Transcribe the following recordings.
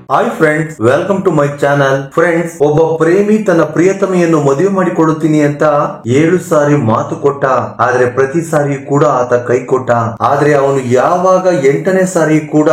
Hi friends, welcome to my channel. Friends, ಒಬ್ಬ ಪ್ರೇಮಿ ತನ್ನ ಪ್ರಿಯತಮೆಯನ್ನು ಮದುವೆ ಮಾಡಿಕೊಳ್ಳುತ್ತೀನಿ ಅಂತ 7 ಸಾರಿ ಮಾತು ಕೊಟ್ಟ. ಆದ್ರೆ ಪ್ರತಿ ಸಾರಿ ಕೂಡ ಆತ ಕೈ ಕೊಟ್ಟ. ಆದ್ರೆ ಅವನು ಯಾವಾಗ 8ನೇ ಸಾರಿ ಕೂಡ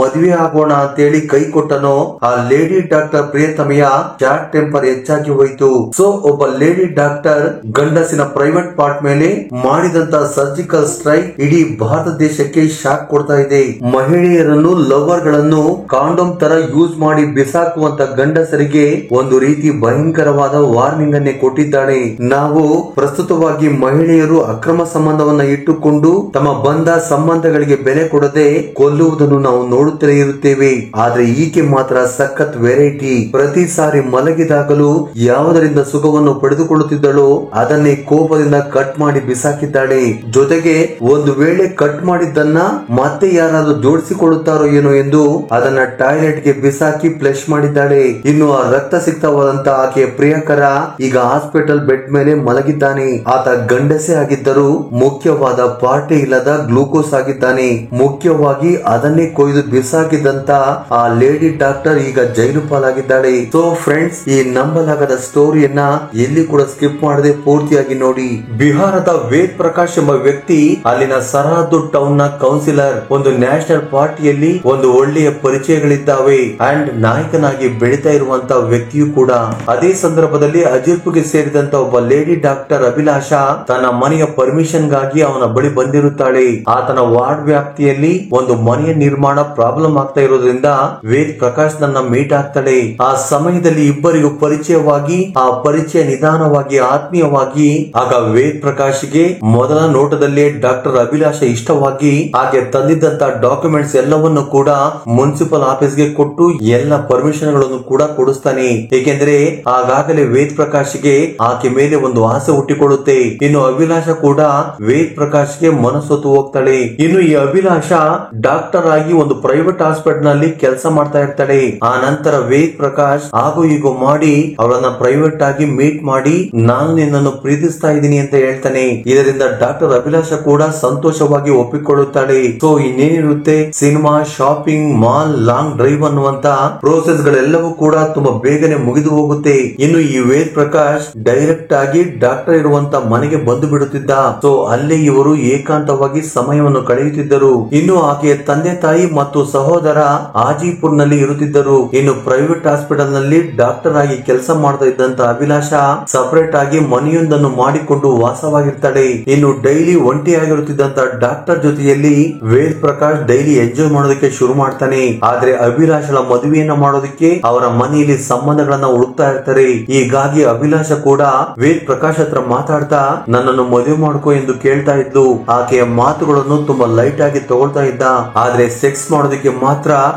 ಮದುವೆ ಆಗೋಣ ಅಂತೇಳಿ ಕೈ ಕೊಟ್ಟನೋ, ಆ ಲೇಡಿ ಡಾಕ್ಟರ್ ಪ್ರಿಯತಮೆಯ ಶಾರ್ಟ್ ಟೆಂಪರ್ ಹೆಚ್ಚಾಗಿ ಹೋಯಿತು. ಸೊ ಒಬ್ಬ ಲೇಡಿ ಡಾಕ್ಟರ್ ಗಂಡಸಿನ ಪ್ರೈವೇಟ್ ಪಾರ್ಟ್ ಮೇಲೆ ಮಾಡಿದಂತ ಸರ್ಜಿಕಲ್ ಸ್ಟ್ರೈಕ್ ಇಡೀ ಭಾರತ ದೇಶಕ್ಕೆ ಶಾಕ್ ಕೊಡ್ತಾ ಇದೆ. ಮಹಿಳೆಯರನ್ನು, ಲವರ್ ಗಳನ್ನು ಕಾಂಡೋಮ್ ತರ ಯೂಸ್ ಮಾಡಿ ಬಿಸಾಕುವಂತ ಗಂಡಸರಿಗೆ ಒಂದು ರೀತಿ ಭಯಂಕರವಾದ ವಾರ್ನಿಂಗ್ ಅನ್ನೇ ಕೊಟ್ಟಿದ್ದಾಳೆ. ನಾವು ಪ್ರಸ್ತುತವಾಗಿ ಮಹಿಳೆಯರು ಅಕ್ರಮ ಸಂಬಂಧವನ್ನ ಇಟ್ಟುಕೊಂಡು ತಮ್ಮ ಬಂಧ ಸಂಬಂಧಗಳಿಗೆ ಬೆಲೆ ಕೊಡದೆ ಕೊಲ್ಲುವುದನ್ನು ನಾವು ನೋಡುತ್ತಲೇ ಇರುತ್ತೇವೆ. ಆದ್ರೆ ಈಕೆ ಮಾತ್ರ ಸಖತ್ ವೆರೈಟಿ. ಪ್ರತಿ ಸಾರಿ ಮಲಗಿದಾಗಲೂ ಯಾವುದರಿಂದ ಸುಖವನ್ನು ಪಡೆದುಕೊಳ್ಳುತ್ತಿದ್ದಳೋ ಅದನ್ನೇ ಕೋಪದಿಂದ ಕಟ್ ಮಾಡಿ ಬಿಸಾಕಿದ್ದಾಳೆ. ಜೊತೆಗೆ ಒಂದು ವೇಳೆ ಕಟ್ ಮಾಡಿದ್ದನ್ನ ಮತ್ತೆ ಯಾರಾದ್ರೂ ಜೋಡಿಸಿಕೊಳ್ಳುತ್ತಾರೋ ಏನೋ ಎಂದು ಅದನ್ನ ಟಾಯ್ಲೆಟ್ ಗೆ ಬಿಸಾಕಿ ಫ್ಲಶ್ ಮಾಡಿದ್ದಾಳೆ. ಇನ್ನು ಆ ರಕ್ತ ಸಿಕ್ತವಾದಂತ ಆಕೆಯ ಪ್ರಿಯಕರ ಈಗ ಹಾಸ್ಪಿಟಲ್ ಬೆಡ್ ಮೇಲೆ ಮಲಗಿದ್ದಾನೆ. ಆತ ಗಂಡಸೇ ಆಗಿದ್ದರೂ ಮುಖ್ಯವಾದ ಪಾರ್ಟಿ ಇಲ್ಲದ ಗ್ಲೂಕೋಸ್ ಆಗಿದ್ದಾನೆ. ಮುಖ್ಯವಾಗಿ ಅದನ್ನೇ ಕೊಯ್ದು ಬಿಸಾಕಿದಂತ ಆ ಲೇಡಿ ಡಾಕ್ಟರ್ ಈಗ ಜೈಲು ಪಾಲಾಗಿದ್ದಾಳೆ. ಸೊ ಫ್ರೆಂಡ್ಸ್, ಈ ನಂಬಲಾಗದ ಸ್ಟೋರಿಯನ್ನ ಎಲ್ಲಿ ಕೂಡ ಸ್ಕಿಪ್ ಮಾಡದೆ ಪೂರ್ತಿಯಾಗಿ ನೋಡಿ. ಬಿಹಾರದ ವೇದ್ ಪ್ರಕಾಶ್ ಎಂಬ ವ್ಯಕ್ತಿ ಅಲ್ಲಿನ ಸರಹದ್ದು ಟೌನ್ ನ ಕೌನ್ಸಿಲರ್. ಒಂದು ನ್ಯಾಷನಲ್ ಪಾರ್ಟಿಯಲ್ಲಿ ಒಂದು ಒಳ್ಳೆಯ ಪರಿಚಯಗಳಿದ್ದಾವೆ ಅಂಡ್ ನಾಯಕನಾಗಿ ಬೆಳೀತಾ ಇರುವಂತಹ ವ್ಯಕ್ತಿಯು ಕೂಡ. ಅದೇ ಸಂದರ್ಭದಲ್ಲಿ ಅಜಿರ್ಪುಗೆ ಸೇರಿದಂತ ಒಬ್ಬ ಲೇಡಿ ಡಾಕ್ಟರ್ ಅಭಿಲಾಷಾ ತನ್ನ ಮನೆಯ ಪರ್ಮಿಷನ್ ಗಾಗಿ ಅವನ ಬಳಿ ಬಂದಿರುತ್ತಾಳೆ. ಆತನ ವಾರ್ಡ್ ವ್ಯಾಪ್ತಿಯಲ್ಲಿ ಒಂದು ಮನೆಯ ನಿರ್ಮಾಣ ಪ್ರಾಬ್ಲಮ್ ಆಗ್ತಾ ಇರೋದ್ರಿಂದ ವೇದ್ ಪ್ರಕಾಶ್ ನನ್ನ ಮೀಟ್ ಆಗ್ತಾಳೆ. ಆ ಸಮಯದಲ್ಲಿ ಇಬ್ಬರಿಗೂ ಪರಿಚಯವಾಗಿ, ಆ ಪರಿಚಯ ನಿಧಾನವಾಗಿ ಆತ್ಮೀಯವಾಗಿ, ಆಗ ವೇದ್ ಪ್ರಕಾಶ್ಗೆ ಮೊದಲ ನೋಟದಲ್ಲೇ ಡಾಕ್ಟರ್ ಅಭಿಲಾಷಾ ಇಷ್ಟವಾಗಿ ಆಕೆ ತಂದಿದ್ದಂತ ಡಾಕ್ಯುಮೆಂಟ್ಸ್ ಎಲ್ಲವನ್ನು ಕೂಡ ಮುನ್ಸಿಪಲ್ ಆಫೀಸ್ಗೆ ಕೊಟ್ಟು ಎಲ್ಲ ಪರ್ಮಿಷನ್ ಗಳನ್ನು ಕೂಡ ಕೊಡಿಸ್ತಾನೆ. ಏಕೆಂದ್ರೆ ಆಗಾಗಲೇ ವೇದ್ ಪ್ರಕಾಶ್ಗೆ ಆಕೆ ಮೇಲೆ ಒಂದು ಆಸೆ ಹುಟ್ಟಿಕೊಳ್ಳುತ್ತೆ. ಇನ್ನು ಅಭಿಲಾಷಾ ಕೂಡ ವೇದ್ ಪ್ರಕಾಶ್ಗೆ ಮನಸ್ಸೊತ್ತು ಹೋಗ್ತಾಳೆ. ಇನ್ನು ಈ ಅಭಿಲಾಷಾ ಡಾಕ್ಟರ್ ಆಗಿ ಒಂದು ಪ್ರೈವೇಟ್ ಹಾಸ್ಪಿಟಲ್ ನಲ್ಲಿ ಕೆಲಸ ಮಾಡ್ತಾ ಇರ್ತಾಳೆ. ಆ ನಂತರ ವೇದ್ ಪ್ರಕಾಶ್ ಹಾಗೂ ಹೀಗೂ ಮಾಡಿ ಅವಳನ್ನ ಪ್ರೈವೇಟ್ ಆಗಿ ಮೀಟ್ ಮಾಡಿ ನಾನು ನಿನ್ನನ್ನು ಪ್ರೀತಿಸ್ತಾ ಇದ್ದೀನಿ ಅಂತ ಹೇಳ್ತಾನೆ. ಇದರಿಂದ ಡಾಕ್ಟರ್ ಅಭಿಲಾಷಾ ಕೂಡ ಸಂತೋಷವಾಗಿ ಒಪ್ಪಿಕೊಳ್ಳುತ್ತಾಳೆ. ಸೊ ಇನ್ನೇನಿರುತ್ತೆ, cinema, shopping mall, long drive ಅನ್ನುವಂತ ಪ್ರೋಸೆಸ್ ಗಳೆಲ್ಲವೂ ಕೂಡ ತುಂಬಾ ಬೇಗನೆ ಮುಗಿದು ಹೋಗುತ್ತೆ. ಇನ್ನು ಈ ವೇದ್ ಪ್ರಕಾಶ್ ಡೈರೆಕ್ಟ್ ಆಗಿ ಡಾಕ್ಟರ್ ಇರುವಂತ ಮನೆಗೆ ಬಂದು ಬಿಡುತ್ತಿದ್ದ. ಸೊ ಅಲ್ಲೇ ಇವರು ಏಕಾಂತವಾಗಿ ಸಮಯವನ್ನು ಕಳೆಯುತ್ತಿದ್ದರು. ಇನ್ನು ಆಕೆಯ ತಂದೆ ತಾಯಿ ಮತ್ತು ಸಹೋದರ ಆಜಿಪುರ್ ನಲ್ಲಿ ಇರುತ್ತಿದ್ದರು. ಇನ್ನು ಪ್ರೈವೇಟ್ ಹಾಸ್ಪಿಟಲ್ ನಲ್ಲಿ ಡಾಕ್ಟರ್ ಆಗಿ ಕೆಲಸ ಮಾಡ್ತಾ ಇದ್ದಂತ ಅಭಿಲಾಷಾ ಸಪರೇಟ್ ಆಗಿ ಮನೆಯೊಂದನ್ನು ಮಾಡಿಕೊಂಡು ವಾಸವಾಗಿರ್ತಾಳೆ. ಇನ್ನು ಡೈಲಿ ಒಂಟಿಯಾಗಿರುತ್ತಿದ್ದಂತ ಡಾಕ್ಟರ್ ಜೊತೆಯಲ್ಲಿ ವೇದ್ ಪ್ರಕಾಶ್ ಡೈಲಿ ಎಂಜಾಯ್ ಮಾಡೋದಕ್ಕೆ ಶುರು ಮಾಡ್ತಾನೆ. ಆದ್ರೆ ಅಭಿಲಾಷಳ ಮದುವೆಯನ್ನ ಮಾಡೋದಕ್ಕೆ ಅವರ ಮನೆಯಲ್ಲಿ ಸಂಬಂಧಗಳನ್ನ ಹುಡುಕ್ತಾ ಇರ್ತಾರೆ. ಹೀಗಾಗಿ ಅಭಿಲಾಷಾ ಕೂಡ ವೇದ್ ಪ್ರಕಾಶ್ ಹತ್ರ ಮಾತಾಡ್ತಾ ನನ್ನನ್ನು ಮದುವೆ ಮಾಡ್ಕೋ ಎಂದು ಕೇಳ್ತಾ ಇದ್ಲು. ಆಕೆಯ ಮಾತುಗಳನ್ನು ತುಂಬಾ ಲೈಟ್ ಆಗಿ ತಗೊಳ್ತಾ ಇದ್ದ. ಆದ್ರೆ ಸೆಕ್ಸ್ ಮಾಡೋದಕ್ಕೆ ಮಾತ್ರ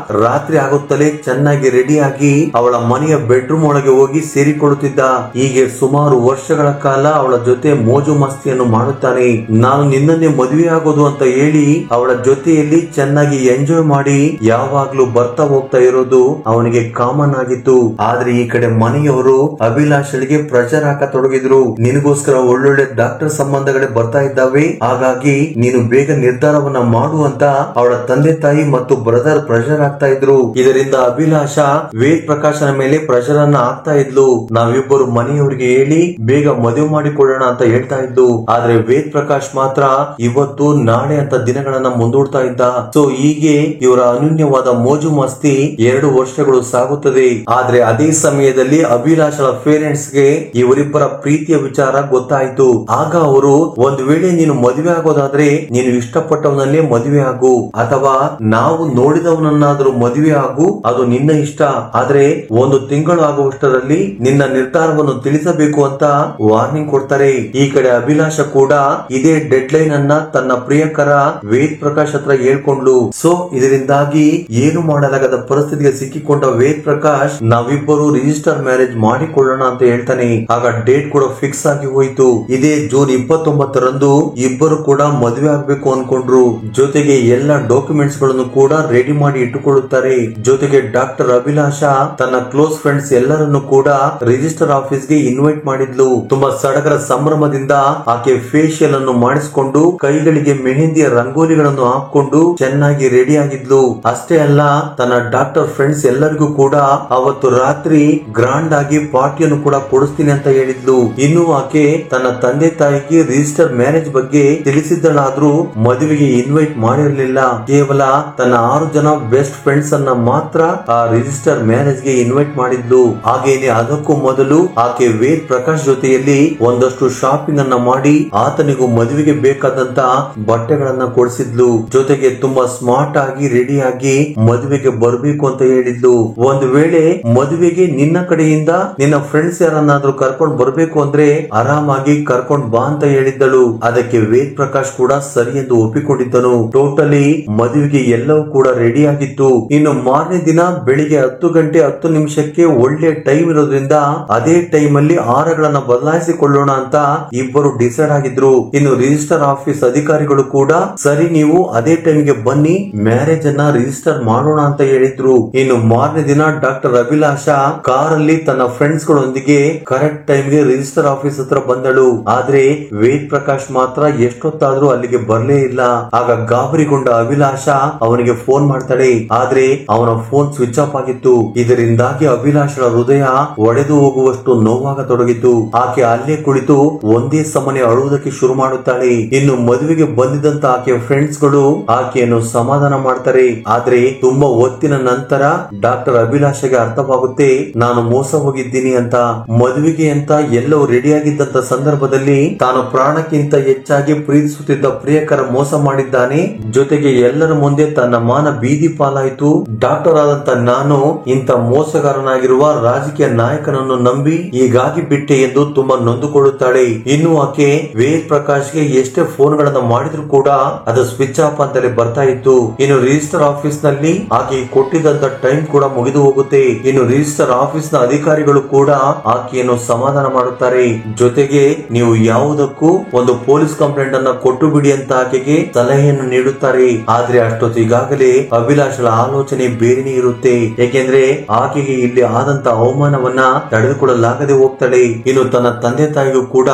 ರಾತ್ರಿ ಆಗುತ್ತಲೇ ಚೆನ್ನಾಗಿ ರೆಡಿ ಆಗಿ ಅವಳ ಮನೆಯ ಬೆಡ್ರೂಮ್ ಒಳಗೆ ಹೋಗಿ ಸೇರಿಕೊಳ್ಳುತ್ತಿದ್ದ. ಹೀಗೆ ಸುಮಾರು ವರ್ಷಗಳ ಕಾಲ ಅವಳ ಜೊತೆ ಮೋಜು ಮಸ್ತಿಯನ್ನು ಮಾಡುತ್ತಾನೆ. ನಾನು ನಿನ್ನನ್ನೇ ಮದುವೆ ಆಗೋದು ಅಂತ ಹೇಳಿ ಅವಳ ಜೊತೆಯಲ್ಲಿ ಚೆನ್ನಾಗಿ ಎಂಜಾಯ್ ಮಾಡಿ ಯಾವಾಗ್ಲೂ ಬರ್ತಾ ಹೋಗ್ತಾ ಇರೋದು ಅವನಿಗೆ ಕಾಮನ್ ಆಗಿತ್ತು. ಆದ್ರೆ ಈ ಕಡೆ ಮನೆಯವರು ಅಭಿಲಾಷಳಿಗೆ ಪ್ರೆಷರ್ ಹಾಕತೊಡಗಿದ್ರು. ನಿನಗೋಸ್ಕರ ಒಳ್ಳೊಳ್ಳೆ ಡಾಕ್ಟರ್ ಸಂಬಂಧಗಳೇ ಬರ್ತಾ ಇದ್ದಾವೆ, ಹಾಗಾಗಿ ನೀನು ಬೇಗ ನಿರ್ಧಾರವನ್ನ ಮಾಡು ಅಂತ ಅವಳ ತಂದೆ ತಾಯಿ ಮತ್ತು ಬ್ರದರ್ ಪ್ರೆಷರ್ ಆಗ್ತಾ ಇದ್ರು. ಇದರಿಂದ ಅಭಿಲಾಷಾ ವೇದ್ ಪ್ರಕಾಶನ ಮೇಲೆ ಪ್ರೆಷರ್ ಅನ್ನ ಹಾಕ್ತಾ ಇದ್ಲು. ನಾವಿಬ್ಬರು ಮನೆಯವರಿಗೆ ಹೇಳಿ ಬೇಗ ಮದುವೆ ಮಾಡಿಕೊಳ್ಳೋಣ ಅಂತ ಹೇಳ್ತಾ ಇದ್ಲು. ಆದ್ರೆ ವೇದ್ ಪ್ರಕಾಶ್ ಮಾತ್ರ ಇವತ್ತು ನಾಳೆ ಅಂತ ದಿನಗಳನ್ನ ಮುಂದೂಡ್ತಾ ಇದ್ದ. ಸೊ ಹೀಗೆ ಇವರ ಅನನ್ಯವಾದ ಮೋಜು ಮಸ್ತಿ 2 ವರ್ಷಗಳು ಸಾಗುತ್ತದೆ. ಆದ್ರೆ ಅದೇ ಸಮಯದಲ್ಲಿ ಅಭಿಲಾಷಳ ಪೇರೆಂಟ್ಸ್ ಗೆ ಇವರಿಬ್ಬರ ಪ್ರೀತಿಯ ವಿಚಾರ ಗೊತ್ತಾಯ್ತು. ಆಗ ಅವರು, ಒಂದು ವೇಳೆ ನೀನು ಮದುವೆ ಆಗೋದಾದ್ರೆ ನೀನು ಇಷ್ಟಪಟ್ಟವನಲ್ಲೇ ಮದುವೆ ಆಗು, ಅಥವಾ ನಾವು ನೋಡಿದವನನ್ನಾದ್ರೂ ಮದುವೆ ಆಗು, ಅದು ನಿನ್ನ ಇಷ್ಟ. ಆದ್ರೆ 1 ತಿಂಗಳು ಆಗುವಷ್ಟರಲ್ಲಿ ನಿನ್ನ ನಿರ್ಧಾರವನ್ನು ತಿಳಿಸಬೇಕು ಅಂತ ವಾರ್ನಿಂಗ್ ಕೊಡ್ತಾರೆ. ಈ ಕಡೆ ಅಭಿಲಾಷಾ ಕೂಡ ಇದೇ ಡೆಡ್ ಲೈನ್ ಅನ್ನ ತನ್ನ ಪ್ರಿಯಕರ ವೇದ್ ಪ್ರಕಾಶ್ ಹತ್ರ ಹೇಳ್ಕೊಂಡ್ಲು. ಸೊ ಇದರಿಂದಾಗಿ ಏನು ಮಾಡಲಾಗದ ಪರಿಸ್ಥಿತಿ ಪರಿಸ್ಥಿತಿಗೆ ಸಿಕ್ಕಿಕೊಂಡ ವೇದ್ ಪ್ರಕಾಶ್ ನಾವಿಬ್ಬರು ರಿಜಿಸ್ಟರ್ ಮ್ಯಾರೇಜ್ ಮಾಡಿಕೊಳ್ಳೋಣ ಅಂತ ಹೇಳ್ತಾನೆ. ಆಗ ಡೇಟ್ ಕೂಡ ಫಿಕ್ಸ್ ಆಗಿ ಹೋಯ್ತು. ಇದೇ ಜೂನ್ 29ರಂದು ಇಬ್ಬರು ಕೂಡ ಮದುವೆ ಆಗ್ಬೇಕು ಅನ್ಕೊಂಡ್ರು. ಜೊತೆಗೆ ಎಲ್ಲ ಡಾಕ್ಯುಮೆಂಟ್ಸ್ ಗಳನ್ನು ಕೂಡ ರೆಡಿ ಮಾಡಿ ಇಟ್ಟುಕೊಳ್ಳುತ್ತಾರೆ. ಜೊತೆಗೆ ಡಾಕ್ಟರ್ ಅಭಿಲಾಷಾ ತನ್ನ ಕ್ಲೋಸ್ ಫ್ರೆಂಡ್ಸ್ ಎಲ್ಲರನ್ನು ಕೂಡ ರಿಜಿಸ್ಟರ್ ಆಫೀಸ್ಗೆ ಇನ್ವೈಟ್ ಮಾಡಿದ್ಲು. ತುಂಬಾ ಸಡಗರ ಸಂಭ್ರಮದಿಂದ ಆಕೆ ಫೇಶಿಯಲ್ ಅನ್ನು ಮಾಡಿಸಿಕೊಂಡು ಕೈಗಳಿಗೆ ಮೆಹಂದಿಯ ರಂಗೋಲಿಗಳನ್ನು ಹಾಕೊಂಡು ಚೆನ್ನಾಗಿ ರೆಡಿ ಆಗಿದ್ಲು. ಅಷ್ಟೇ ಅಲ್ಲ, ತನ್ನ ಡಾಕ್ಟರ್ ಫ್ರೆಂಡ್ಸ್ ಎಲ್ಲರಿಗೂ ಕೂಡ ಅವತ್ತು ರಾತ್ರಿ ಗ್ರಾಂಡ್ ಆಗಿ ಪಾರ್ಟಿಯನ್ನು ಕೂಡ ಕೊಡಿಸ್ತೀನಿ ಅಂತ ಹೇಳಿದ್ಲು. ಇನ್ನು ಆಕೆ ತನ್ನ ತಂದೆ ತಾಯಿಗೆ ರಿಜಿಸ್ಟರ್ ಮ್ಯಾರೇಜ್ ಬಗ್ಗೆ ತಿಳಿಸಿದ್ದಳಾದ್ರೂ ಮದುವೆಗೆ ಇನ್ವೈಟ್ ಮಾಡಿರಲಿಲ್ಲ. ಕೇವಲ ತನ್ನ 6 ಜನ ಬೆಸ್ಟ್ ಫ್ರೆಂಡ್ಸ್ ಅನ್ನ ಮಾತ್ರ ಆ ರಿಜಿಸ್ಟರ್ ಮ್ಯಾರೇಜ್ ಗೆ ಇನ್ವೈಟ್ ಮಾಡಿದ್ಲು. ಹಾಗೇನೆ ಅದಕ್ಕೂ ಮೊದಲು ಆಕೆ ವೇದ್ ಪ್ರಕಾಶ್ ಜೊತೆಯಲ್ಲಿ ಒಂದಷ್ಟು ಶಾಪಿಂಗ್ ಅನ್ನ ಮಾಡಿ ಆತನಿಗೂ ಮದುವೆಗೆ ಬೇಕಾದಂತ ಬಟ್ಟೆಗಳನ್ನ ಕೊಡಿಸಿದ್ಲು. ಜೊತೆಗೆ ತುಂಬಾ ಸ್ಮಾರ್ಟ್ ಆಗಿ ರೆಡಿ ಆಗಿ ಮದುವೆಗೆ ಬರ್ಬೇಕು ಅಂತ ಹೇಳಿದ್ಲು. ಒಂದು ವೇಳೆ ಮದುವೆಗೆ ನಿನ್ನ ಕಡೆಯಿಂದ ನಿನ್ನ ಫ್ರೆಂಡ್ಸ್ ಯಾರನ್ನಾದ್ರೂ ಕರ್ಕೊಂಡ್ ಬರ್ಬೇಕು ಅಂದ್ರೆ ಆರಾಮಾಗಿ ಕರ್ಕೊಂಡ್ ಬಾ ಅಂತ ಹೇಳಿದ್ದಳು. ಅದಕ್ಕೆ ವೇದ್ ಪ್ರಕಾಶ್ ಕೂಡ ಸರಿ ಎಂದು ಒಪ್ಪಿಕೊಂಡಿದ್ದನು. ಟೋಟಲಿ ಮದುವೆಗೆ ಎಲ್ಲವೂ ಕೂಡ ರೆಡಿ ಆಗಿತ್ತು. ಇನ್ನು ಮಾರನೇ ದಿನ ಬೆಳಿಗ್ಗೆ 10 ಗಂಟೆ 10 ನಿಮಿಷಕ್ಕೆ ಒಳ್ಳೆ ಟೈಮ್ ಇರೋದ್ರಿಂದ ಅದೇ ಟೈಮ್ ಅಲ್ಲಿ ಆಹಾರಗಳನ್ನ ಬದಲಾಯಿಸಿಕೊಳ್ಳೋಣ ಅಂತ ಇಬ್ಬರು ಡಿಸೈಡ್ ಆಗಿದ್ರು. ಇನ್ನು ರಿಜಿಸ್ಟರ್ ಆಫೀಸ್ ಅಧಿಕಾರಿಗಳು ಕೂಡ ಸರಿ ನೀವು ಅದೇ ಟೈಮ್ಗೆ ಬನ್ನಿ ಮ್ಯಾರೇಜ್ ಅನ್ನ ರಿಜಿಸ್ಟರ್ ಮಾಡೋಣ ಅಂತ ಹೇಳಿದ್ರು. ಇನ್ನು ಮಾರನೇ ದಿನ ಡಾಕ್ಟರ್ ಅಭಿಲಾಷಾ ಕಾರಲ್ಲಿ ತನ್ನ ಫ್ರೆಂಡ್ಸ್ ಗಳೊಂದಿಗೆ ಕರೆಕ್ಟ್ ಟೈಮ್ಗೆ ರಿಜಿಸ್ಟರ್ ಆಫೀಸ್ ಹತ್ರ ಬಂದಳು. ಆದ್ರೆ ವೇದ್ ಪ್ರಕಾಶ್ ಮಾತ್ರ ಎಷ್ಟೊತ್ತಾದ್ರೂ ಅಲ್ಲಿಗೆ ಬರ್ಲೇ ಇಲ್ಲ. ಆಗ ಗಾಬರಿಗೊಂಡ ಅಭಿಲಾಷಾ ಅವನಿಗೆ ಫೋನ್ ಮಾಡ್ತಾಳೆ. ಆದ್ರೆ ಅವನ ಫೋನ್ ಸ್ವಿಚ್ ಆಫ್ ಆಗಿತ್ತು. ಇದರಿಂದಾಗಿ ಅಭಿಲಾಷಳ ಹೃದಯ ಒಡೆದು ಹೋಗುವಷ್ಟು ನೋವಾಗತೊಡಗಿತು. ಆಕೆ ಅಲ್ಲೇ ಕುಳಿತು ಒಂದೇ ಸಮನೆ ಅಳುವುದಕ್ಕೆ ಶುರು ಮಾಡುತ್ತಾಳೆ. ಇನ್ನು ಮದುವೆಗೆ ಬಂದಿದ್ದಂತ ಆಕೆ ಫ್ರೆಂಡ್ಸ್ ಗಳು ಆಕೆಯನ್ನು ಸಮಾಧಾನ ಮಾಡ್ತಾರೆ. ಆದ್ರೆ ತುಂಬಾ ಹೊತ್ತಿನ ನಂತರ ಡಾಕ್ಟರ್ ಅಭಿಲಾಷೆಗೆ ಅರ್ಥವಾಗುತ್ತೆ ನಾನು ಮೋಸ ಹೋಗಿದ್ದೀನಿ ಅಂತ. ಮದುವೆಗೆ ಅಂತ ಎಲ್ಲವೂ ರೆಡಿ ಆಗಿದ್ದಂತ ಸಂದರ್ಭದಲ್ಲಿ ತಾನು ಪ್ರಾಣಕ್ಕಿಂತ ಹೆಚ್ಚಾಗಿ ಪ್ರೀತಿಸುತ್ತಿದ್ದ ಪ್ರಿಯಕರ ಮೋಸ ಮಾಡಿದ್ದಾನೆ. ಜೊತೆಗೆ ಎಲ್ಲರ ಮುಂದೆ ತನ್ನ ಮಾನ ಬೀದಿ ಪಾಲಾಯಿತು. ಡಾಕ್ಟರ್ ಆದಂತ ನಾನು ಇಂಥ ಮೋಸಗಾರನಾಗಿರುವ ರಾಜಕೀಯ ನಾಯಕನನ್ನು ನಂಬಿ ಹೀಗಾಗಿ ಬಿಟ್ಟೆ ಎಂದು ತುಂಬಾ ನೊಂದುಕೊಳ್ಳುತ್ತಾಳೆ. ಇನ್ನು ಆಕೆ ವೇದ್ ಪ್ರಕಾಶ್ಗೆ ಎಷ್ಟೇ ಫೋನ್ ಗಳನ್ನ ಮಾಡಿದ್ರು ಕೂಡ ಅದು ಸ್ವಿಚ್ ಆಫ್ ಅಂತಲೇ ಬರ್ತಾ ಇತ್ತು. ಇನ್ನು ರಿಜಿಸ್ಟರ್ ಆಫೀಸ್ ನಲ್ಲಿ ಆಕೆ ಕೊಟ್ಟಿದ್ದಂತ ಟೈಮ್ ಕೂಡ ಮುಗಿದು ಹೋಗುತ್ತೆ. ಇನ್ನು ರಿಜಿಸ್ಟರ್ ಆಫೀಸ್ ನ ಅಧಿಕಾರಿಗಳು ಕೂಡ ಆಕೆಯನ್ನು ಸಮಾಧಾನ ಮಾಡುತ್ತಾರೆ. ಜೊತೆಗೆ ನೀವು ಯಾವುದಕ್ಕೂ ಒಂದು ಪೊಲೀಸ್ ಕಂಪ್ಲೇಂಟ್ ಅನ್ನ ಕೊಟ್ಟು ಬಿಡಿ ಅಂತ ಆಕೆಗೆ ಸಲಹೆಯನ್ನು ನೀಡುತ್ತಾರೆ. ಆದ್ರೆ ಅಷ್ಟೊತ್ತಿಗಾಗಲೇ ಅಭಿಲಾಷಳ ಆಲೋಚನೆ ಬೇರೆನೇ ಇರುತ್ತೆ. ಏಕೆಂದ್ರೆ ಆಕೆಗೆ ಇಲ್ಲಿ ಆದಂತ ಅವಮಾನವನ್ನ ತಡೆದುಕೊಳ್ಳಲಾಗದೆ ಹೋಗ್ತಾಳೆ. ಇನ್ನು ತನ್ನ ತಂದೆ ತಾಯಿಗೂ ಕೂಡ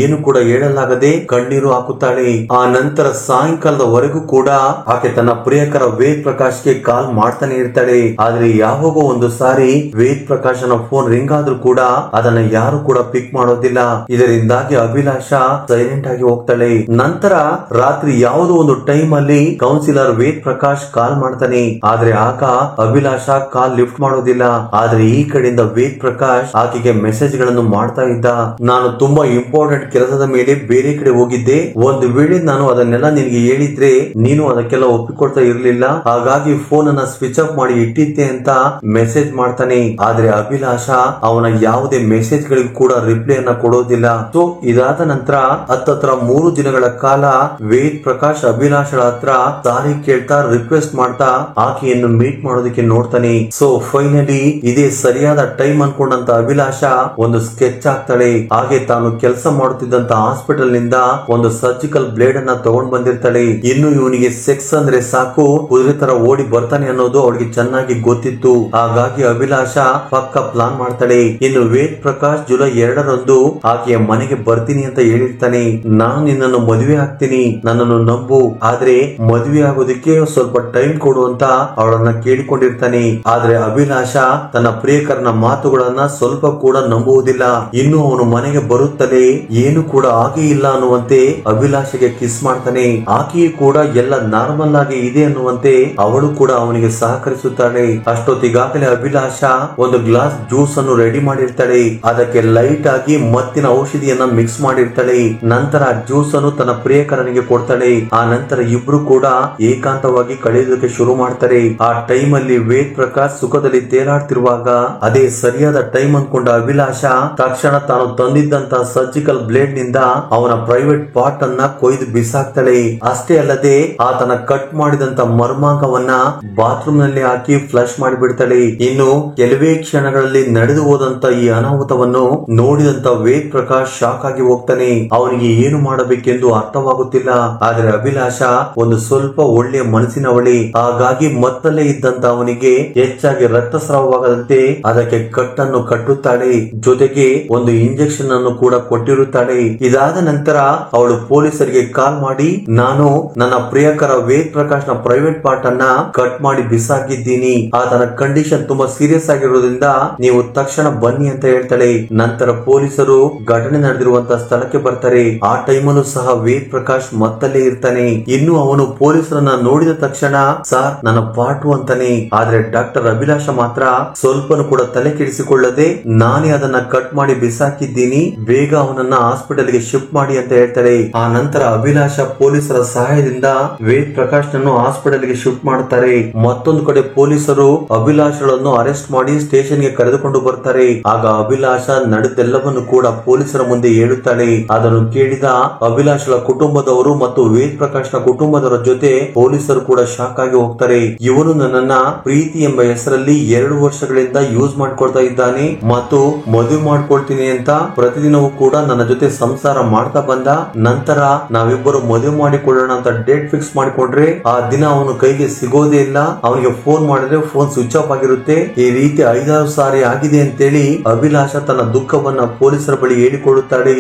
ಏನು ಕೂಡ ಹೇಳಲಾಗದೆ ಕಣ್ಣೀರು ಹಾಕುತ್ತಾಳೆ. ಆ ನಂತರ ಸಾಯಂಕಾಲದವರೆಗೂ ಕೂಡ ಆಕೆ ತನ್ನ ಪ್ರಿಯಕರ ವೇದ್ ಪ್ರಕಾಶ್ಗೆ ಕಾಲ್ ಮಾಡ್ತಾನೆ ಇರ್ತಾಳೆ. ಆದ್ರೆ ಯಾವಾಗೋ ಒಂದು ಸಾರಿ ವೇದ್ ಪ್ರಕಾಶನ ಫೋನ್ ರಿಂಗ್ ಆದ್ರೂ ಕೂಡ ಅದನ್ನ ಯಾರು ಕೂಡ ಪಿಕ್ ಮಾಡೋದಿಲ್ಲ. ಇದರಿಂದಾಗಿ ಅಭಿಲಾಷಾ ಸೈಲೆಂಟ್ ಆಗಿ ಹೋಗ್ತಾಳೆ. ನಂತರ ರಾತ್ರಿ ಯಾವುದೋ ಒಂದು ಟೈಮ್ ಅಲ್ಲಿ ಕೌನ್ಸಿಲರ್ ವೇದ್ ಪ್ರಕಾಶ್ ಕಾಲ್ ಮಾಡ್ತಾನೆ. ಆದ್ರೆ ಆಗ ಅಭಿಲಾಷಾ ಕಾಲ್ ಲಿಫ್ಟ್ ಮಾಡೋದಿಲ್ಲ. ಆದ್ರೆ ಈ ಕಡೆಯಿಂದ ವೇದ್ ಪ್ರಕಾಶ್ ಆಕೆಗೆ ಮೆಸೇಜ್ ಗಳನ್ನು ಮಾಡ್ತಾ ಇದ್ದ. ನಾನು ತುಂಬಾ ಇಂಪಾರ್ಟೆಂಟ್ ಕೆಲಸದ ಮೇಲೆ ಬೇರೆ ಕಡೆ ಹೋಗಿದ್ದೆ. ಒಂದು ವೇಳೆ ನಾನು ಅದನ್ನೆಲ್ಲ ನಿನಗೆ ಹೇಳಿದ್ರೆ ನೀನು ಅದಕ್ಕೆಲ್ಲ ಒಪ್ಪಿಕೊಡ್ತಾ ಇರ್ಲಿಲ್ಲ. ಹಾಗಾಗಿ ಫೋನ್ ಅನ್ನ ಸ್ವಿಚ್ ಆಫ್ ಮಾಡಿ ಇಟ್ಟಿದ್ದೆ ಅಂತ ಮೆಸೇಜ್ ಮಾಡ್ತಾನೆ. ಆದ್ರೆ ಅಭಿಲಾಷಾ ಅವನ ಯಾವುದೇ ಮೆಸೇಜ್ ಗಳಿಗೂ ಕೂಡ ರಿಪ್ಲೈ ಅನ್ನ ಕೊಡೋದಿಲ್ಲ. ಸೊ ಇದಾದ ನಂತರ ಹತ್ತತ್ರ 3 ದಿನಗಳ ಕಾಲ ವೇದ್ ಪ್ರಕಾಶ್ ಅಭಿಲಾಷಳ ಹತ್ರ ಸಾರಿ ಕೇಳ್ತಾ ರಿಕ್ವೆಸ್ಟ್ ಮಾಡ್ತಾ ಆಕೆಯನ್ನು ಮೀಟ್ ಮಾಡೋದಕ್ಕೆ ನೋಡ್ತಾನೆ. ಸೊ ಫೈನಲಿ ಇದೇ ಸರಿಯಾದ ಟೈಮ್ ಅನ್ಕೊಂಡಂತ ಅಭಿಲಾಷಾ ಒಂದು ಸ್ಕೆಚ್ ಹಾಕ್ತಾಳೆ. ಹಾಗೆ ತಾನು ಕೆಲಸ ಮಾಡುತ್ತಿದ್ದಂತ ಹಾಸ್ಪಿಟಲ್ ನಿಂದ ಒಂದು ಸರ್ಜಿಕಲ್ ಬ್ಲೇಡ್ ಅನ್ನ ತಗೊಂಡ್ ಬಂದಿರ್ತಾಳೆ. ಇನ್ನು ಇವನಿಗೆ ಸೆಕ್ಸ್ ಅಂದ್ರೆ ಸಾಕು ಕುದುರೆ ತರ ಓಡಿ ಬರ್ತಾನೆ ಅನ್ನೋದು ಅವಳಿಗೆ ಚೆನ್ನಾಗಿ ಗೊತ್ತಿತ್ತು. ಹಾಗಾಗಿ ಅಭಿಲಾಷಾ ಪಕ್ಕ ಪ್ಲಾನ್ ಮಾಡ್ತಾಳೆ. ಇನ್ನು ವೇದ್ ಪ್ರಕಾಶ್ ಜುಲೈ 2ರಂದು ಆಕೆಯ ಮನೆಗೆ ಬರ್ತೀನಿ ಅಂತ ಹೇಳಿರ್ತಾನೆ. ನಾನು ನಿನ್ನನ್ನು ಮದುವೆ ಆಗ್ತೀನಿ, ನನ್ನನ್ನು ನಂಬು, ಆದ್ರೆ ಮದುವೆ ಆಗೋದಕ್ಕೆ ಸ್ವಲ್ಪ ಟೈಮ್ ಕೊಡು ಅಂತ ಅವಳನ್ನ ಕೇಳಿಕೊಂಡಿರ್ತಾನೆ. ಆದ್ರೆ ಅಭಿಲಾಷಾ ತನ್ನ ಪ್ರಿಯಕರನ ಮಾತುಗಳನ್ನ ಸ್ವಲ್ಪ ಕೂಡ ನಂಬುವುದಿಲ್ಲ. ಇನ್ನು ಅವನು ಮನೆಗೆ ಬರುತ್ತಲೇ ಏನು ಕೂಡ ಆಗೇ ಇಲ್ಲ ಅನ್ನುವಂತೆ ಅಭಿಲಾಷೆಗೆ ಕಿಸ್ ಮಾಡ್ತಾನೆ. ಆಕೆಯು ಕೂಡ ಎಲ್ಲ ನಾರ್ಮಲ್ ಆಗಿ ಇದೆ ಅನ್ನುವಂತೆ ಅವಳು ಕೂಡ ಅವನಿಗೆ ಸಹಕರಿಸುತ್ತಾಳೆ. ಅಷ್ಟೊತ್ತಿಗಾಗಲೇ ಅಭಿಲಾಷಾ ಒಂದು ಗ್ಲಾಸ್ ಜ್ಯೂಸ್ ಅನ್ನು ರೆಡಿ ಮಾಡಿರ್ತಾಳೆ. ಅದಕ್ಕೆ ಲೈಟ್ ಆಗಿ ಮತ್ತಿನ ಔಷಧಿಯನ್ನ ಮಿಕ್ಸ್ ಮಾಡಿರ್ತಾಳೆ. ನಂತರ ಜ್ಯೂಸ್ ಅನ್ನು ತನ್ನ ಪ್ರಿಯಕರನಿಗೆ ಕೊಡ್ತಾಳೆ. ಆ ನಂತರ ಇಬ್ರು ಕೂಡ ಏಕಾಂತವಾಗಿ ಕಳೆಯೋದಕ್ಕೆ ಶುರು ಮಾಡ್ತಾರೆ. ಆ ಟೈಮ್ ಅಲ್ಲಿ ವೇದ್ ಪ್ರಕಾಶ್ ಸುಖದಲ್ಲಿ ತೇಲಾಡ್ತಿರುವಾಗ ಅದೇ ಸರಿಯಾದ ಟೈಮ್ ಅನ್ಕೊಂಡ ಅಭಿಲಾಷಾ ತಕ್ಷಣ ತಾನು ತಂದಿದ್ದಂತ ಸರ್ಜಿಕಲ್ ಬ್ಲೇಡ್ ನಿಂದ ಅವನ ಪ್ರೈವೇಟ್ ಪಾರ್ಟ್ ಅನ್ನ ಕೊಯ್ದು ಬಿಸಾಕ್ತಾಳೆ. ಅಷ್ಟೇ ಅಲ್ಲದೆ ಆತನ ಕಟ್ ಮಾಡಿದಂತ ಮರ್ಮಾಂಗವನ್ನ ಬಾತ್ರೂಮ್ ನಲ್ಲಿ ಹಾಕಿ ಫ್ಲಶ್ ಮಾಡಿಬಿಡ್ತಾಳೆ. ಇನ್ನು ಕೆಲವೇ ಕ್ಷಣಗಳಲ್ಲಿ ನಡೆದು ಹೋದಂತ ಈ ಅನಾಹುತವನ್ನು ನೋಡಿದಂತ ವೇದ್ ಪ್ರಕಾಶ್ ಶಾಕ್ ಆಗಿ ಹೋಗ್ತಾನೆ. ಅವನಿಗೆ ಏನು ಮಾಡಬೇಕೆಂದು ಅರ್ಥವಾಗುತ್ತಿಲ್ಲ. ಆದ್ರೆ ಅಭಿಲಾಷಾ ಒಂದು ಸ್ವಲ್ಪ ಒಳ್ಳೆಯ ಮನಸ್ಸಿನವಳಿ. ಹಾಗಾಗಿ ಮತ್ತಲ್ಲೇ ಇದ್ದಂತ ಅವನಿಗೆ ಹೆಚ್ಚಾಗಿ ರಕ್ತಸ್ರಾವವಾಗದಂತೆ ಅದಕ್ಕೆ ಕಟ್ಟನ್ನು ಕಟ್ಟುತ್ತಾಳೆ. ಜೊತೆಗೆ ಒಂದು ಇಂಜೆಕ್ಷನ್ ಅನ್ನು ಕೂಡ ಕೊಟ್ಟಿರುತ್ತಾಳೆ. ಇದಾದ ನಂತರ ಅವಳು ಪೊಲೀಸರಿಗೆ ಕಾಲ್ ಮಾಡಿ, ನಾನು ನನ್ನ ಪ್ರಿಯಕರ ವೇದ್ ಪ್ರಕಾಶ್ ನ ಪ್ರೈವೇಟ್ ಪಾರ್ಟ್ ಅನ್ನ ಕಟ್ ಮಾಡಿ ಬಿಸಾಕಿದ್ದೀನಿ. ಆತನ ಕಂಡೀಷನ್ ತುಂಬಾ ಸೀರಿಯಸ್ ಆಗಿರೋದ್ರಿಂದ ನೀವು ತಕ್ಷಣ ಬನ್ನಿ ಅಂತ ಹೇಳ್ತಾಳೆ. ನಂತರ ಪೊಲೀಸರು ಘಟನೆ ನಡೆದಿರುವಂತಹ ಸ್ಥಳಕ್ಕೆ ಬರ್ತಾರೆ. ಆ ಟೈಮಲ್ಲೂ ಸಹ ವೇದ್ ಪ್ರಕಾಶ್ ಮತ್ತಲ್ಲೇ ಇರ್ತಾನೆ. ಇನ್ನು ಅವನು ಪೊಲೀಸರನ್ನ ನೋಡಿದ ತಕ್ಷಣ ಸರ್ ನನ್ನ ಪಾರ್ಟು ಅಂತಾನೆ. ಆದ್ರೆ ಡಾಕ್ಟರ್ ಅಭಿಲಾಷ ಮಾತ್ರ ಸ್ವಲ್ಪನೂ ಕೂಡ ತಲೆ ಕೆಡಿಸಿಕೊಳ್ಳದೆ ನಾನೇ ಅದನ್ನ ಕಟ್ ಮಾಡಿ ಬಿಸಾಕಿದ್ದೀನಿ, ಬೇಗ ಅವನನ್ನ ಹಾಸ್ಪಿಟಲ್ ಗೆ ಶಿಫ್ಟ್ ಮಾಡಿ ಅಂತ ಹೇಳ್ತಾಳೆ. ಆ ನಂತರ ಅಭಿಲಾಷ ಪೊಲೀಸರ ಸಹಾಯದಿಂದ ವೇದ್ ಪ್ರಕಾಶ್ ನನ್ನು ಹಾಸ್ಪಿಟಲ್ ಗೆ ಶಿಫ್ಟ್ ಮಾಡುತ್ತಾರೆ. ಮತ್ತೊಂದು ಕಡೆ ಪೊಲೀಸರು ಅಭಿಲಾಷಗಳನ್ನು ಅರೆಸ್ಟ್ ಮಾಡಿ ಸ್ಟೇಷನ್ ಗೆ ಕರೆದುಕೊಂಡು ಬರ್ತಾರೆ. ಆಗ ಅಭಿಲಾಷ ನಡೆದೆಲ್ಲವನ್ನು ಕೂಡ ಪೊಲೀಸರ ಮುಂದೆ ಹೇಳುತ್ತಾಳೆ. ಅದನ್ನು ಕೇಳಿದ ಅಭಿಲಾಷಳ ಕುಟುಂಬದವರು ಮತ್ತು ವೇದ್ ಪ್ರಕಾಶ್ ನ ಕುಟುಂಬದವರ ಜೊತೆ ಪೊಲೀಸರು ಕೂಡ ಶಾಕ್ ಆಗಿ ಹೋಗ್ತಾರೆ. ಇವನು ನನ್ನನ್ನ ಪ್ರೀತಿ ಎಂಬ ಹೆಸರಲ್ಲಿ 2 ವರ್ಷಗಳಿಂದ ಯೂಸ್ ಮಾಡ್ಕೊಳ್ತಾ ಇದ್ದಾನೆ ಮತ್ತು ಮದುವೆ ಮಾಡ್ಕೊಳ್ತೀನಿ ಅಂತ ಪ್ರತಿದಿನವೂ ಕೂಡ ನನ್ನ ಜೊತೆ ಸಂಸಾರ ಮಾಡ್ತಾ ಬಂದ. ನಂತರ ನಾವಿಬ್ಬರು ಮದುವೆ ಮಾಡಿಕೊಳ್ಳೋಣ ಅಂತ ಡೇಟ್ ಫಿಕ್ಸ್ ಮಾಡಿಕೊಂಡ್ರೆ ಆ ದಿನ ಅವನು ಕೈಗೆ ಸಿಗೋದೇ ಇಲ್ಲ. ಅವನಿಗೆ ಫೋನ್ ಮಾಡಿದ್ರೆ ಫೋನ್ ಸ್ವಿಚ್ ಆಫ್ ಆಗಿರುತ್ತೆ. ಈ ರೀತಿ 5-6 ಸಾರಿ ಆಗಿದೆ ಅಂತೇಳಿ ಅಭಿಲಾಷ ತನ್ನ ದುಃಖವನ್ನ ಪೊಲೀಸರ ಬಳಿ ಹೇಳಿಕೊಳ್ಳುತ್ತಾಳೆ.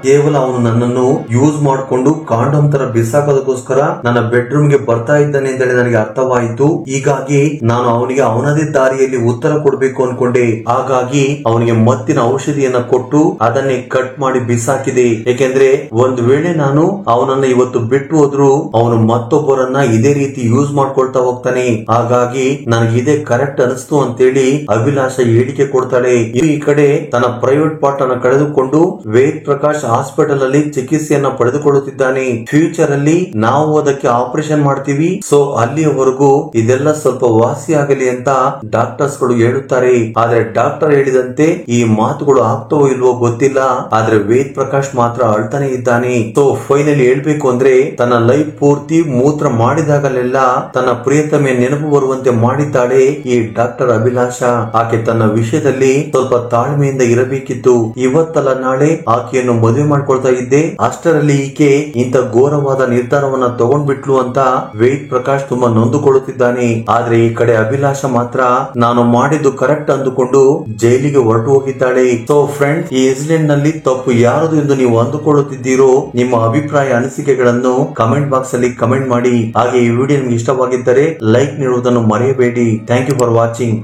ಕೇವಲ ಅವನು ನನ್ನನ್ನು ಯೂಸ್ ಮಾಡಿಕೊಂಡು ಕಾಂಡೋಮ್ ತರ ಬಿಸಾಕೋದಕ್ಕೋಸ್ಕರ ನನ್ನ ಬೆಡ್ರೂಮ್ ಗೆ ಬರ್ತಾ ಇದ್ದಾನೆ ಅಂತ ಹೇಳಿ ನನಗೆ ಅರ್ಥವಾಯಿತು. ಹೀಗಾಗಿ ನಾನು ಅವನಿಗೆ ಅವನದೇ ದಾರಿಯಲ್ಲಿ ಉತ್ತರ ಕೊಡಬೇಕು ಅನ್ಕೊಂಡೆ. ಹಾಗಾಗಿ ಅವನಿಗೆ ಮತ್ತಿನ ಔಷಧಿಯನ್ನ ಕೊಟ್ಟು ಅದನ್ನೇ ಕಟ್ ಮಾಡಿ ಬಿಸಾಕಿದೆ. ಏಕೆಂದ್ರೆ ಒಂದು ವೇಳೆ ನಾನು ಅವನನ್ನ ಇವತ್ತು ಬಿಟ್ಟು ಹೋದ್ರು ಅವನು ಮತ್ತೊಬ್ಬರನ್ನ ಇದೇ ರೀತಿ ಯೂಸ್ ಮಾಡ್ಕೊಳ್ತಾ ಹೋಗ್ತಾನೆ. ಹಾಗಾಗಿ ನನಗೆ ಇದೇ ಕರೆಕ್ಟ್ ಅನಿಸ್ತು ಅಂತೇಳಿ ಅಭಿಲಾಷ ಹೇಳಿಕೆ ಕೊಡ್ತಾಳೆ. ಈ ಕಡೆ ತನ್ನ ಪ್ರೈವೇಟ್ ಪಾರ್ಟ್ ಅನ್ನು ಕಳೆದುಕೊಂಡು ವೇದ್ ಪ್ರಕಾಶ್ ಹಾಸ್ಪಿಟಲ್ ಅಲ್ಲಿ ಚಿಕಿತ್ಸೆಯನ್ನ ಪಡೆದುಕೊಳ್ಳುತ್ತಿದ್ದಾನೆ. ಫ್ಯೂಚರ್ ಅಲ್ಲಿ ನಾವು ಅದಕ್ಕೆ ಆಪರೇಷನ್ ಮಾಡ್ತೀವಿ, ಸೊ ಅಲ್ಲಿಯವರೆಗೂ ಇದೆಲ್ಲ ಸ್ವಲ್ಪ ವಾಸಿ ಆಗಲಿ ಅಂತ ಡಾಕ್ಟರ್ಸ್ ಗಳು ಹೇಳುತ್ತಾರೆ. ಆದ್ರೆ ಡಾಕ್ಟರ್ ಹೇಳಿದಂತೆ ಈ ಮಾತುಗಳು ಆಗ್ತವೋ ಇಲ್ವೋ ಗೊತ್ತಿಲ್ಲ. ಆದ್ರೆ ವೇದ್ ಪ್ರಕಾಶ್ ಮಾತ್ರ ಅಳ್ತಾನೆ ಇದ್ದಾನೆ. ಸೊ ಫೈನಲಿ ಹೇಳ್ಬೇಕು ಅಂದ್ರೆ ತನ್ನ ಲೈಫ್ ಪೂರ್ತಿ ಮೂತ್ರ ಮಾಡಿದಾಗಲೆಲ್ಲ ತನ್ನ ಪ್ರಿಯತಮೆಯ ನೆನಪು ಬರುವಂತೆ ಮಾಡಿದ್ದಾಳೆ ಈ ಡಾಕ್ಟರ್ ಅಭಿಲಾಷ. ಆಕೆ ತನ್ನ ವಿಷಯದಲ್ಲಿ ಸ್ವಲ್ಪ ತಾಳ್ಮೆಯಿಂದ ಇರಬೇಕಿತ್ತು. ಇವತ್ತಲ್ಲ ನಾಳೆ ಆಕೆಯನ್ನು ಮದುವೆ ಮಾಡ್ಕೊಳ್ತಾ ಇದ್ದೆ, ಅಷ್ಟರಲ್ಲಿ ಈಕೆ ಇಂತ ಘೋರವಾದ ನಿರ್ಧಾರವನ್ನ ತಗೊಂಡ್ಬಿಟ್ಲು ಅಂತ ವೇದ್ ಪ್ರಕಾಶ್ ತುಂಬಾ ನೊಂದುಕೊಳ್ಳುತ್ತಿದ್ದಾನೆ. ಆದ್ರೆ ಈ ಕಡೆ ಅಭಿಲಾಷ ಮಾತ್ರ ನಾನು ಮಾಡಿದ್ದು ಕರೆಕ್ಟ್ ಅಂದುಕೊಂಡು ಜೈಲಿಗೆ ಹೊರಟು ಹೋಗಿದ್ದಾಳೆ. ಸೊ ಫ್ರೆಂಡ್, ಈ ಇನ್ಸಿಡೆಂಟ್ ನಲ್ಲಿ ತಪ್ಪು ಯಾರದು ಎಂದು ನೀವು ಅಂದುಕೊಳ್ಳುತ್ತಿದ್ದೀರೋ ನಿಮ್ಮ ಅಭಿಪ್ರಾಯ ಅನಿಸಿಕೆಗಳನ್ನು ಕಮೆಂಟ್ ಬಾಕ್ಸ್ ಅಲ್ಲಿ ಕಮೆಂಟ್ ಮಾಡಿ. ಹಾಗೆ ಈ ವಿಡಿಯೋ ನಿಮ್ಗೆ ಇಷ್ಟವಾಗಿದ್ದರೆ ಲೈಕ್ ನೀಡುವುದನ್ನು ಮರೆಯಬೇಡಿ. Thank you for watching.